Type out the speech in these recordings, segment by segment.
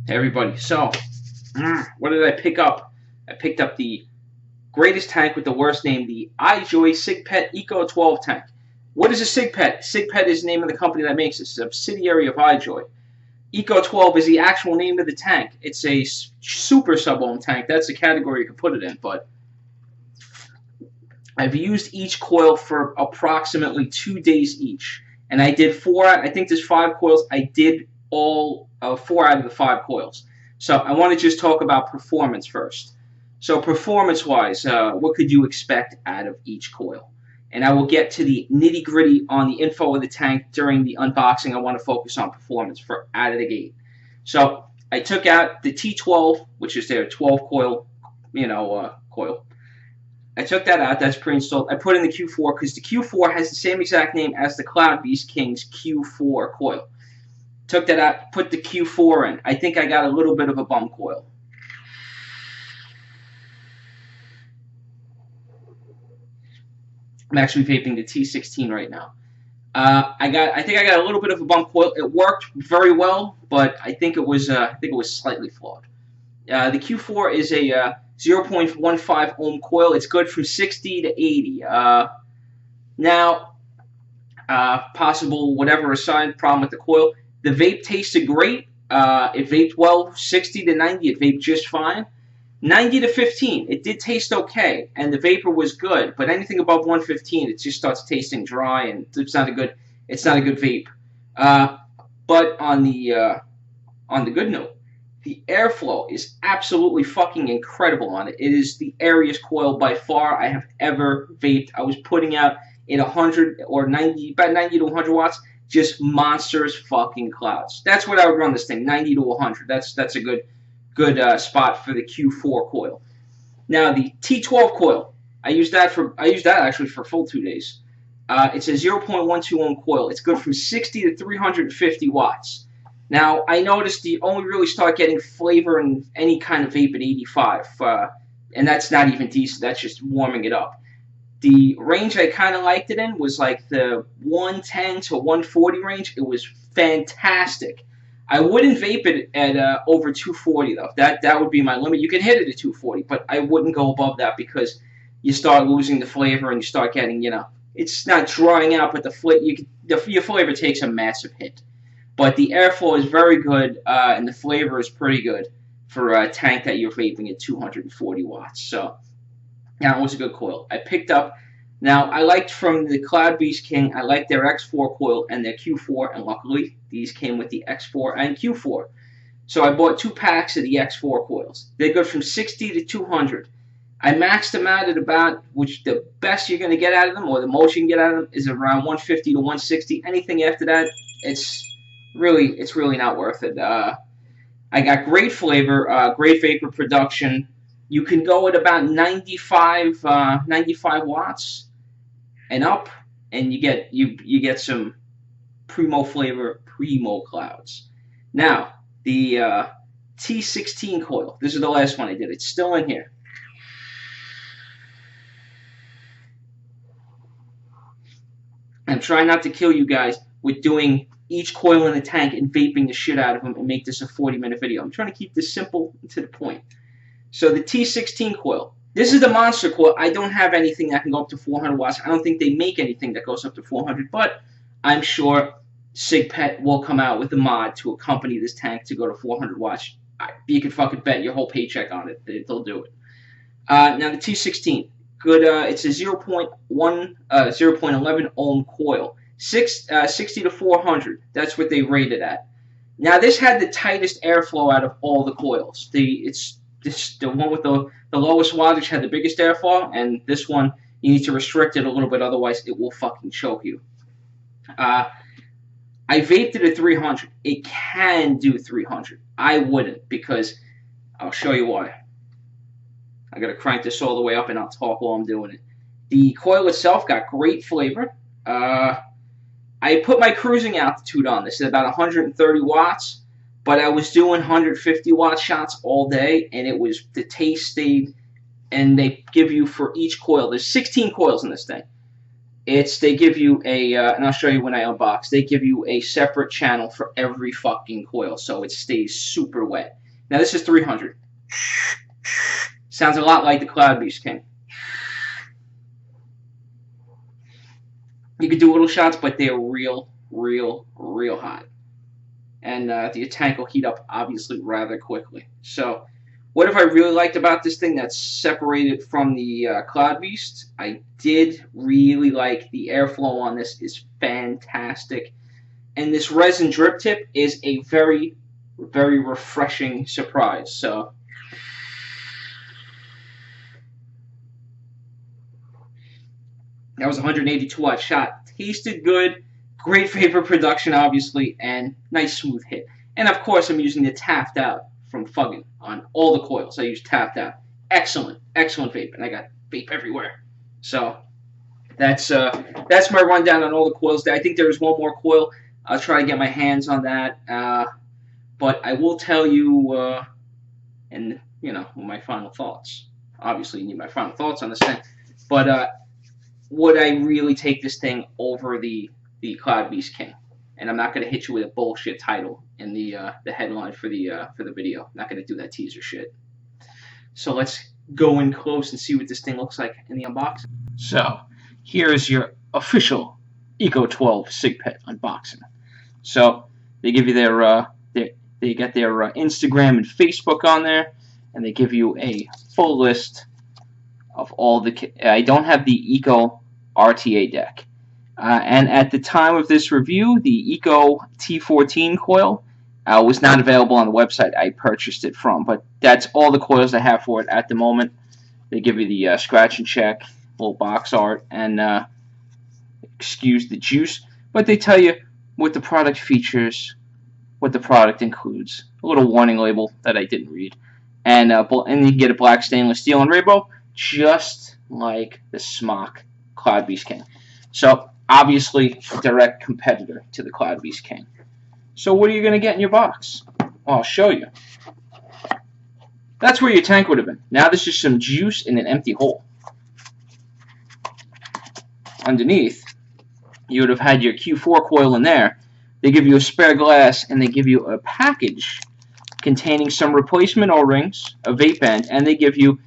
Hey everybody, so what did I pick up? I picked up the greatest tank with the worst name, the iJoy CigPet Eco 12 tank. What is a CigPet? CigPet is the name of the company that makes it, a subsidiary of iJoy. Eco 12 is the actual name of the tank. It's a Super Sub Ohm Tank. That's the category you could put it in, but I've used each coil for approximately 2 days each. And I did I think there's 5 coils. I did all 4 out of the 5 coils. So I want to just talk about performance first. So performance-wise, what could you expect out of each coil? And I will get to the nitty-gritty on the info of the tank during the unboxing. I want to focus on performance for out of the gate. So I took out the T12, which is their 12 coil, coil. I took that out. That's pre-installed. I put in the Q4 because the Q4 has the same exact name as the Cloud Beast King's Q4 coil. Took that out, put the Q4 in. I think I got a little bit of a bum coil. I'm actually vaping the T16 right now. I think I got a little bit of a bum coil. It worked very well, but I think it was slightly flawed. The Q4 is a 0.15 ohm coil. It's good from 60 to 80. Now, possible whatever aside problem with the coil. The vape tasted great. It vaped well. 60 to 90, it vaped just fine. 90 to 15, it did taste okay, and the vapor was good. But anything above 115, it just starts tasting dry, and it's not a good vape. But on the good note, the airflow is absolutely fucking incredible on it. It is the airiest coil by far I have ever vaped. I was putting out in 100 or 90, about 90 to 100 watts, just monsters fucking clouds. That's what I would run this thing, 90 to 100. That's a good spot for the Q4 coil. Now the T12 coil, I used that actually for full 2 days. It's a 0.12 ohm coil. It's good from 60 to 350 watts. Now, I noticed you only really start getting flavor in any kind of vape at 85, and that's not even decent. That's just warming it up. The range I kind of liked it in was like the 110 to 140 range. It was fantastic. I wouldn't vape it at over 240, though. That would be my limit. You can hit it at 240, but I wouldn't go above that because you start losing the flavor and you start getting, it's not drying out, but your flavor takes a massive hit. But the airflow is very good, and the flavor is pretty good for a tank that you're vaping at 240 watts. So, yeah, it was a good coil. I picked up. Now, I liked from the Cloud Beast King, I liked their X4 coil and their Q4, and luckily, these came with the X4 and Q4. So I bought 2 packs of the X4 coils. They go from 60 to 200. I maxed them out at about, which the best you're going to get out of them, or the most you can get out of them, is around 150 to 160. Anything after that, it's really not worth it. I got great flavor, great vapor production. You can go at about 95 watts and up, and you get some primo flavor, primo clouds. Now the T16 coil. This is the last one I did. It's still in here. I'm trying not to kill you guys with doing each coil in the tank and vaping the shit out of them and make this a 40-minute video. I'm trying to keep this simple and to the point. So the T16 coil. This is the monster coil. I don't have anything that can go up to 400 watts. I don't think they make anything that goes up to 400, but I'm sure CigPet will come out with a mod to accompany this tank to go to 400 watts. You can fucking bet your whole paycheck on it. They'll do it. Now the T16. Good. It's a 0.11 ohm coil. 60 to 400. That's what they rated at. Now this had the tightest airflow out of all the coils. The one with the lowest wattage had the biggest airflow, and this one you need to restrict it a little bit, otherwise it will fucking choke you. I vaped it at 300. It can do 300. I wouldn't, because I'll show you why. I gotta crank this all the way up and I'll talk while I'm doing it. The coil itself got great flavor. I put my cruising altitude on this at about 130 watts, but I was doing 150 watt shots all day, and the taste stayed, and they give you for each coil, there's 16 coils in this thing. They give you a, and I'll show you when I unbox, they give you a separate channel for every fucking coil, so it stays super wet. Now this is 300. Sounds a lot like the Cloud Beast King. You can do little shots, but they're real hot. And the tank will heat up, obviously, rather quickly. So, what have I really liked about this thing that's separated from the Cloud Beast? I did really like the airflow on this is fantastic. And this resin drip tip is a very refreshing surprise. So, that was a 182 watt shot. Tasted good. Great vapor production, obviously, and nice smooth hit. And of course, I'm using the tapped out from Fuggin on all the coils. I use tapped out. Excellent vape, and I got vape everywhere. So that's my rundown on all the coils. I think there is one more coil. I'll try to get my hands on that. But I will tell you, and my final thoughts. Obviously, you need my final thoughts on this thing. But would I really take this thing over the Cloud Beast King? And I'm not going to hit you with a bullshit title in the headline for the video. I'm not going to do that teaser shit. So let's go in close and see what this thing looks like in the unboxing. So here's your official Eco 12 CigPet unboxing. So they give you they got their Instagram and Facebook on there, and they give you a full list of all the. I don't have the Eco RDA deck. And at the time of this review, the Eco T14 coil was not available on the website I purchased it from. But that's all the coils I have for it at the moment. They give you the scratch and check, little box art, and excuse the juice. But they tell you what the product features, what the product includes. A little warning label that I didn't read. And you can get a black stainless steel and rainbow, just like the Smock Cloud Beast King. So, obviously, a direct competitor to the Cloud Beast King. So, what are you going to get in your box? Well, I'll show you. That's where your tank would have been. Now, this is some juice in an empty hole. Underneath, you would have had your Q4 coil in there. They give you a spare glass, and they give you a package containing some replacement O-rings, a vape end, and they give you,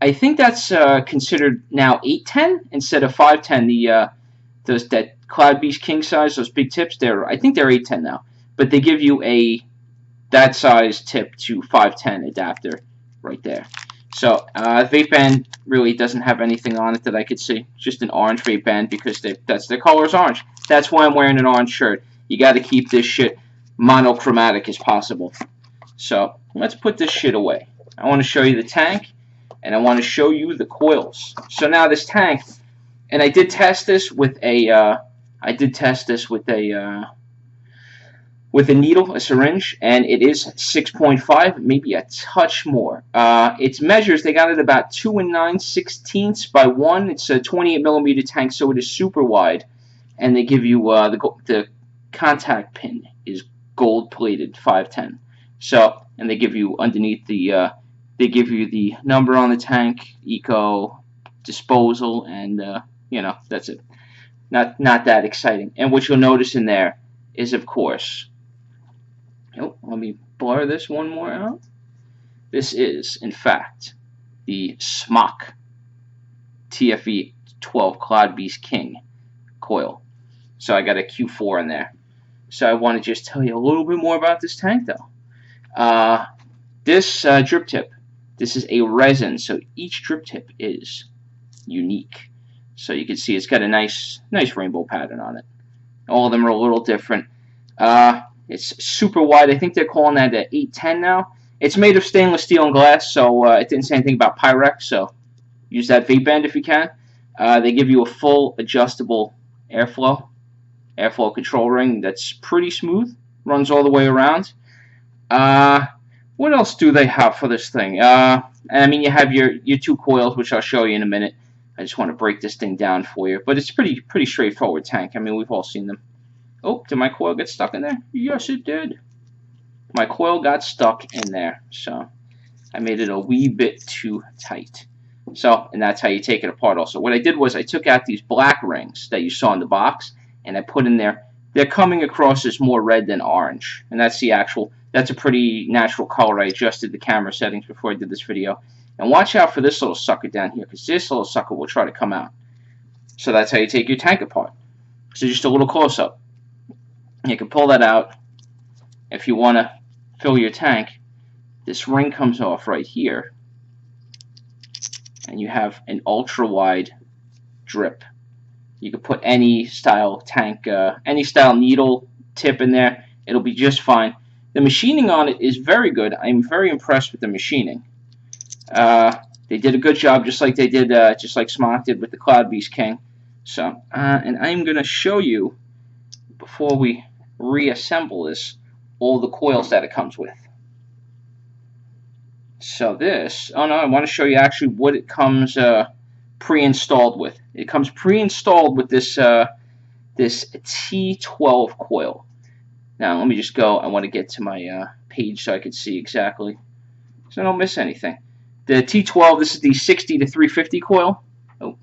I think that's considered now 810 instead of 510. That Cloud Beast King size, those big tips, I think they're 810 now. But they give you that size tip to 510 adapter right there. So vape band really doesn't have anything on it that I could see. It's just an orange vape band because that's their color is orange. That's why I'm wearing an orange shirt. You got to keep this shit monochromatic as possible. So let's put this shit away. I want to show you the tank, and I want to show you the coils. So now this tank, and I did test this with a needle, a syringe, and it is 6.5, maybe a touch more. Its measures, they got it about 2 9/16 by 1. It's a 28 millimeter tank, so it is super wide, and they give you the contact pin is gold plated 510. So, and they give you underneath they give you the number on the tank, Eco, disposal, and that's it. Not that exciting. And what you'll notice in there is, of course, let me blur this one more out. This is, in fact, the Smock TFV12 Cloud Beast King coil. So I got a Q4 in there. So I want to just tell you a little bit more about this tank, though. This drip tip, this is a resin, so each drip tip is unique. So you can see it's got a nice rainbow pattern on it. All of them are a little different. It's super wide. I think they're calling that an 810 now. It's made of stainless steel and glass, so it didn't say anything about Pyrex, so use that vape band if you can. They give you a full adjustable airflow control ring that's pretty smooth, runs all the way around. What else do they have for this thing? I mean, you have your 2 coils, which I'll show you in a minute. I just want to break this thing down for you, but it's pretty straightforward tank. I mean, we've all seen them. Oh, did my coil get stuck in there? Yes, it did. My coil got stuck in there, so I made it a wee bit too tight. So, and that's how you take it apart also. What I did was I took out these black rings that you saw in the box, and I put in there. They're coming across as more red than orange, and that's the actual, that's a pretty natural color. I adjusted the camera settings before I did this video. And watch out for this little sucker down here, because this little sucker will try to come out. So that's how you take your tank apart. So just a little close-up. You can pull that out. If you want to fill your tank, this ring comes off right here, and you have an ultra-wide drip. You can put any style tank, any style needle tip in there. It'll be just fine. The machining on it is very good. I'm very impressed with the machining. They did a good job, just like they did, just like Smock did with the Cloud Beast King. So, and I'm gonna show you before we reassemble this, all the coils that it comes with. So this, oh no, I want to show you actually what it comes pre-installed with. It comes pre-installed with this this T12 coil. Now let me just go. I want to get to my page so I can see exactly, so I don't miss anything. The T12, this is the 60 to 350 coil. Oh,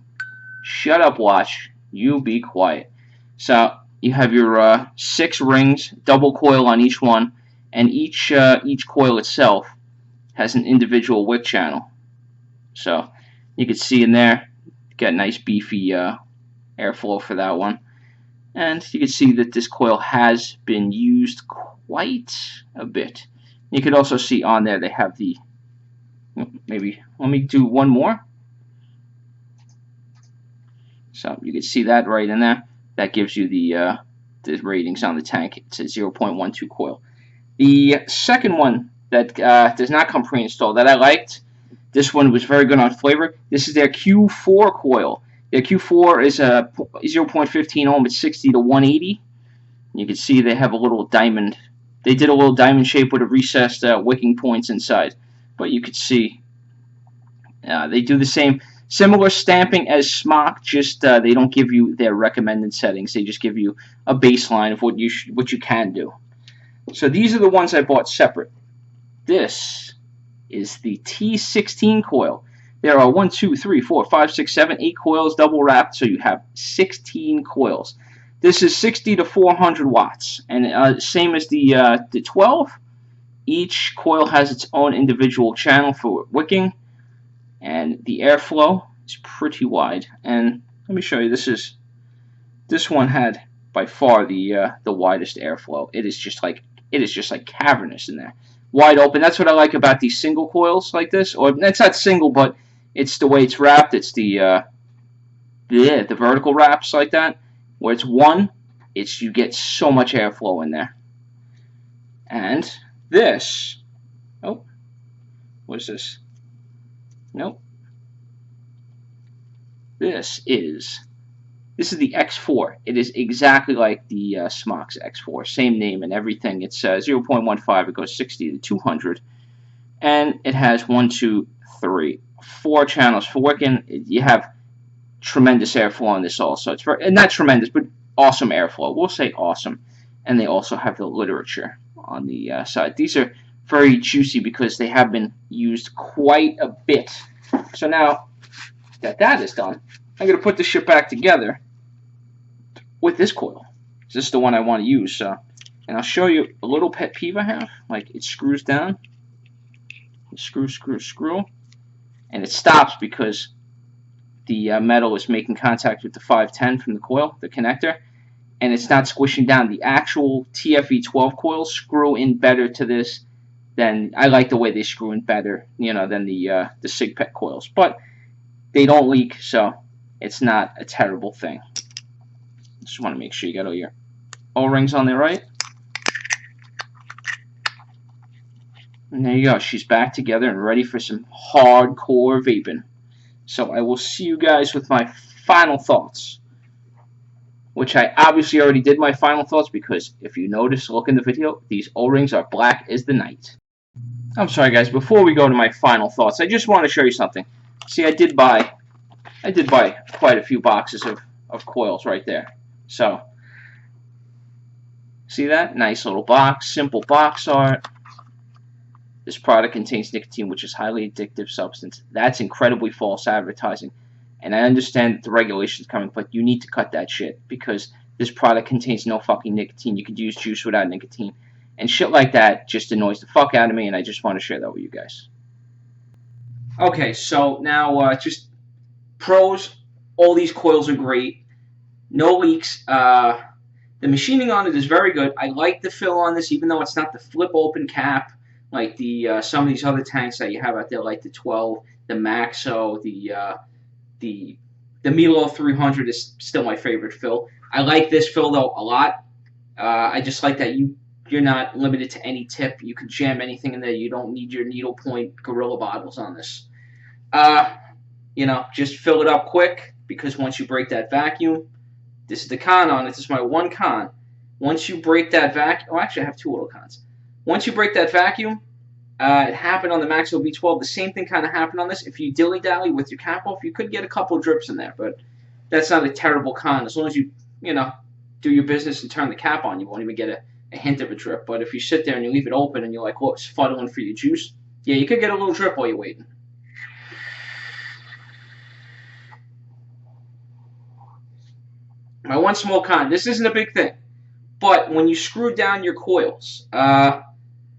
shut up, watch. You be quiet. So you have your 6 rings, double coil on each one, and each coil itself has an individual wick channel. So you can see in there, got nice beefy airflow for that one. And you can see that this coil has been used quite a bit. You can also see on there they have the, maybe, let me do one more. So you can see that right in there. That gives you the ratings on the tank. It's a 0.12 coil. The second one that does not come pre-installed that I liked, this one was very good on flavor. This is their Q4 coil. Their Q4 is a 0.15 ohm at 60 to 180. You can see they have a little diamond. They did a little diamond shape with a recessed wicking points inside. But you could see they do the same, similar stamping as Smock. Just they don't give you their recommended settings. They just give you a baseline of what you can do. So these are the ones I bought separate. This is the T16 coil. There are 1, 2, 3, 4, 5, 6, 7, 8 coils double wrapped, so you have 16 coils. This is 60 to 400 watts, and same as the 12. Each coil has its own individual channel for wicking, and the airflow is pretty wide. And let me show you. This one had by far the widest airflow. It is just like cavernous in there, wide open. That's what I like about these single coils like this. Or it's not single, but it's the way it's wrapped. It's the vertical wraps like that, where it's one. You get so much airflow in there. And this, oh, what is this? Nope. This is the X4. It is exactly like the Smock's X4. Same name and everything. It's 0.15. It goes 60 to 200. And it has 1, 2, 3, 4 channels for wicking. You have tremendous airflow on this also. It's very, not tremendous, but awesome airflow. We'll say awesome. And they also have the literature on the side. These are very juicy because they have been used quite a bit. So now that that is done, I'm going to put this shit back together with this coil. This is the one I want to use. And I'll show you a little pet peeve I have. Like, it screws down. Screw, screw, screw. And it stops because the metal is making contact with the 510 from the coil, the connector. And it's not squishing down. The actual TFV12 coils screw in better to this than, I like the way they screw in better, than the CigPet coils. But they don't leak, so it's not a terrible thing. Just want to make sure you got all your O-rings on there right. And there you go. She's back together and ready for some hardcore vaping. So I will see you guys with my final thoughts, which I obviously already did my final thoughts because if you notice, look in the video, these O-rings are black as the night. I'm sorry guys, before we go to my final thoughts, I just want to show you something. See, I did buy quite a few boxes of coils right there. So, see that? Nice little box, simple box art. This product contains nicotine, which is a highly addictive substance. That's incredibly false advertising. And I understand that the regulation's coming, but you need to cut that shit because this product contains no fucking nicotine. You could use juice without nicotine. And shit like that just annoys the fuck out of me, and I just want to share that with you guys. Okay, so now just pros. All these coils are great. No leaks. The machining on it is very good. I like the fill on this, even though it's not the flip open cap like the some of these other tanks that you have out there, like the 12, the Maxo, the Milo 300 is still my favorite fill. I like this fill though a lot. I just like that you're not limited to any tip. You can jam anything in there. You don't need your needle point Gorilla bottles on this. Just fill it up quick because once you break that vacuum, this is the con on it. This is my one con. Once you break that vacuum, oh, actually I have two little cons. Once you break that vacuum, it happened on the Maxo V12. The same thing kind of happened on this. If you dilly-dally with your cap off, you could get a couple of drips in there, but that's not a terrible con. As long as you do your business and turn the cap on, you won't even get a hint of a drip. But if you sit there and you leave it open and you're like, whoops, fuddling for your juice, yeah, you could get a little drip while you're waiting. My one small con, this isn't a big thing, but when you screw down your coils,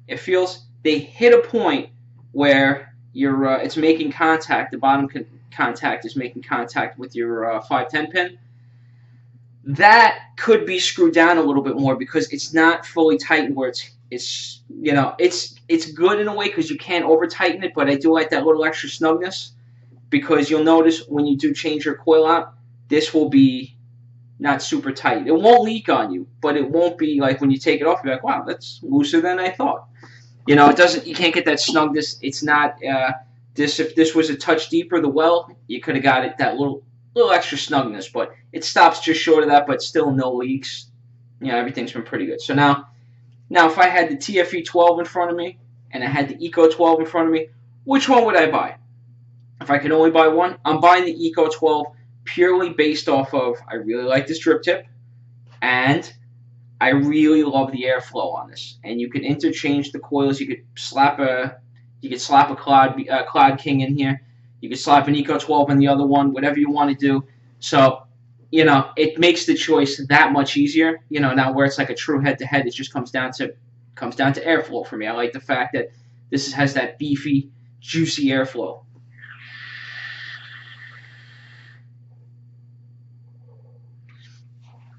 it feels they hit a point where it's making contact. The bottom contact is making contact with your 510 pin. That could be screwed down a little bit more because it's not fully tightened where it's good in a way because you can't over tighten it, but I do like that little extra snugness because you'll notice when you do change your coil out, this will be not super tight. It won't leak on you, but it won't be like when you take it off, you're like, wow, that's looser than I thought. It doesn't. You can't get that snugness. It's not this. If this was a touch deeper, the well, you could have got it that little extra snugness, but it stops just short of that, but still no leaks. Everything's been pretty good. So now if I had the TFV12 in front of me and I had the Eco 12 in front of me, which one would I buy? If I could only buy one, I'm buying the Eco 12 purely based off of I really like this drip tip, and I really love the airflow on this. And you can interchange the coils. You could slap a Cloud King in here. You could slap an Eco 12 in the other one, whatever you want to do. So, it makes the choice that much easier. Now where it's like a true head-to-head, it just comes down to airflow for me. I like the fact that this has that beefy, juicy airflow.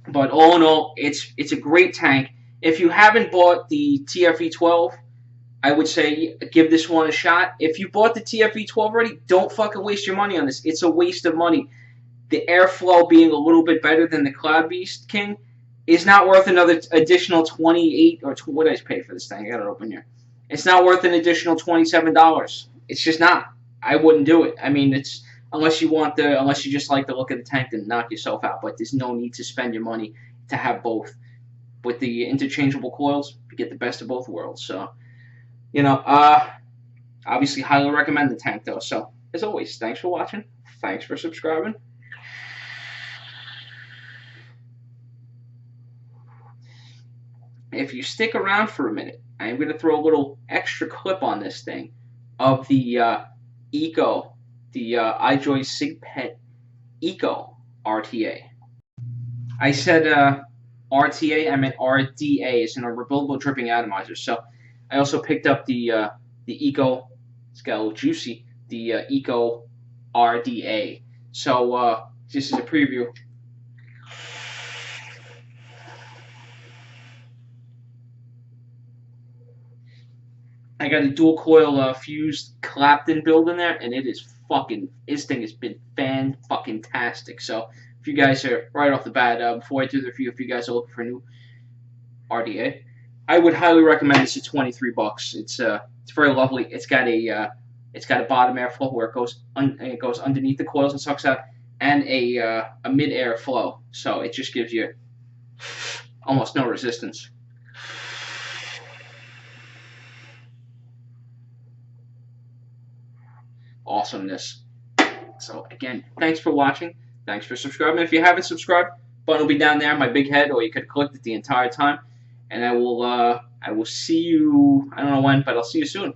But all in all, it's a great tank. If you haven't bought the TFV12, I would say give this one a shot. If you bought the TFV12 already, don't fucking waste your money on this. It's a waste of money. The airflow being a little bit better than the Cloud Beast King is not worth another additional $28 or what did I pay for this thing? I got it open here. It's not worth an additional $27. It's just not. I wouldn't do it. I mean, unless you just like the look of the tank, then knock yourself out. But there's no need to spend your money to have both. With the interchangeable coils, you get the best of both worlds. So, obviously highly recommend the tank though. So, as always, thanks for watching. Thanks for subscribing. If you stick around for a minute, I'm going to throw a little extra clip on this thing of the Eco. The iJoy CigPet Eco RDA. I said RTA, I meant RDA. It's an rebuildable dripping atomizer. So I also picked up the Eco. It's got a little juicy. The Eco RDA. So this is a preview. I got a dual coil fused Clapton build in there, and it is this thing has been fan-fucking-tastic. So if you guys are, right off the bat, before I do the review, if you guys are looking for a new RDA, I would highly recommend this at $23. It's very lovely. It's got a bottom airflow where it goes underneath the coils and sucks out, and a mid-air flow. So it just gives you almost no resistance. Awesomeness. So again, thanks for watching. Thanks for subscribing. If you haven't subscribed, button will be down there, my big head, or you could click it the entire time. And I will see you, I don't know when, but I'll see you soon.